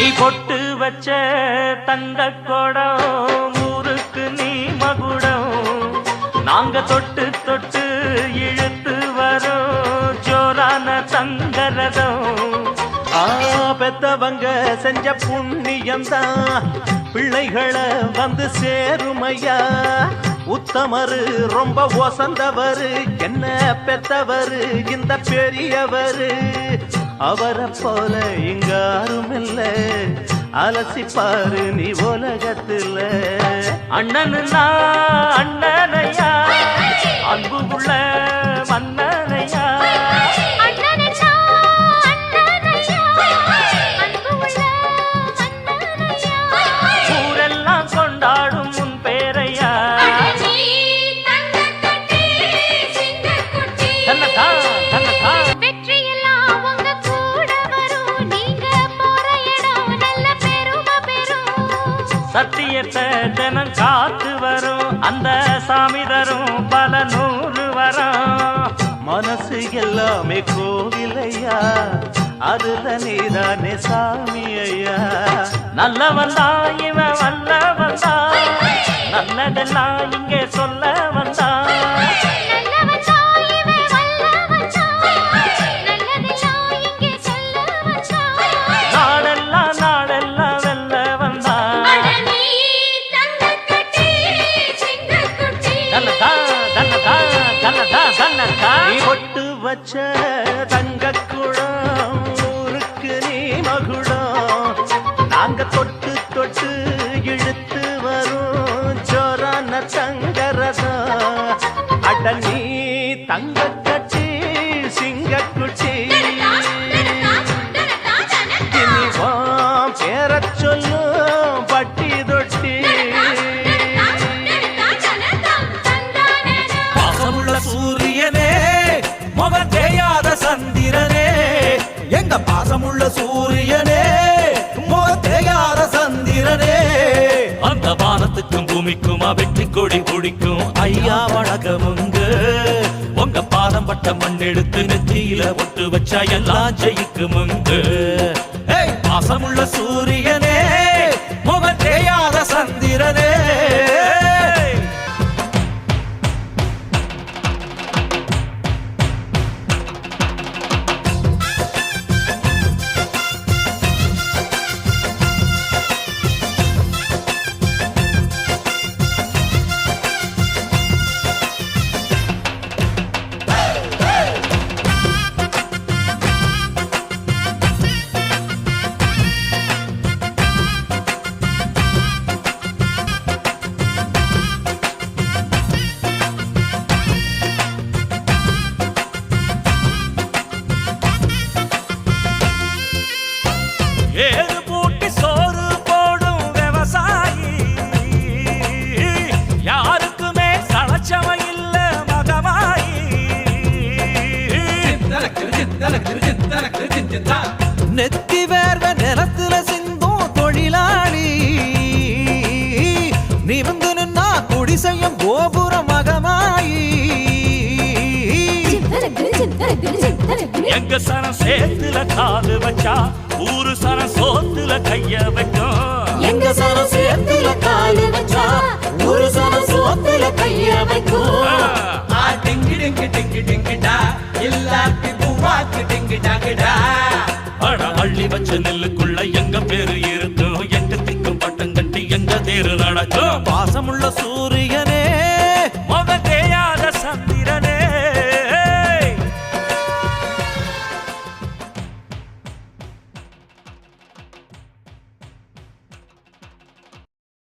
நீ பொட்டு வச்ச தங்க கொடம் ஊருக்கு நீ மகுடம் நாங்க தொட்டு தொட்டு இழுத்து வரும் ஜோரான தங்கரதம் பெத்தவங்க செஞ்ச புண்ணியம்தான் பிள்ளைகளை வந்து சேருமையா உத்தமரு ரொம்ப ஒசந்தவரு என்ன பெத்தவரு இந்த பெரியவரு அவரை போல இங்க யாரும் இல்ல அலசிப்பாரு நீ உலகத்துல அண்ணனுன்னா அண்ணனையா அன்பு உள்ள மன்னனையா ஊரெல்லாம் கொண்டாடும் உன் பேரையா சத்தியத்தை தினம் காத்து வரும் அந்த சாமி தரும் பல நூறு வரும் மனசு எல்லாமே கோவிலையா அதுல நீதானே சாமி ஐயா நல்லவன் தான் இவன் வல்லவன் தான் நல்லதெல்லாம் இங்கே சொல்ல வந்தான் பொட்டு வச்ச தங்க குடம் ஊருக்கு நீ மகுடம் நாங்க தொட்டு தொட்டு இழுத்து வரும் ஜோரான தங்கரதம் அட நீ தங்க கட்டி சிங்க குட்டி பேர சொல்லும் பட்டி தொட்டி சூரியனே முகம் தேயாத சந்திரனே எங்க பாசமுள்ள சூரியனே முகம் தேயாத சந்திரனே அந்த வானத்துக்கும் பூமிக்கும் வெற்றி கொடி குடிக்கும் ஐயா வணக்கமுங்க உங்க பாதம் பட்ட மண் எடுத்து நெத்தியில ஒட்டு வச்சா எல்லாம் ஜெயிக்குமுங்க பாசமுள்ள சூரியனே முகம் தேயாத சந்திரனே ஏறு பூட்டி சோறு போடும் விவசாயி யாருக்குமே சளச்சம இல்ல மகமாயி நெத்தி வேர்வ நிலத்துல சிந்தும் தொழிலாளி நிமிந்து நின்னா குடிசையும் கோபுர மகமாயி எங்க சனம் சேத்துல காலு வச்சா ஊரு சனம் சோத்துல கைய வைக்கும் எங்க சனம் சேத்துல காலு வச்சா ஊரு சனம் சோத்துல கைய வைக்கும் டிங்கி டிங்கி டிங்கி டிங்கிடா இல்லாட்டி பூவாக்கு டிங்கி டாங்கடா அட அள்ளி வச்ச நெல்லுக்குள்ள எங்க பேரு இருக்கும் எங்க திக்கும் பட்டம் கட்டி எங்க தேரு நடக்கும் பாசமுள்ள சூரிய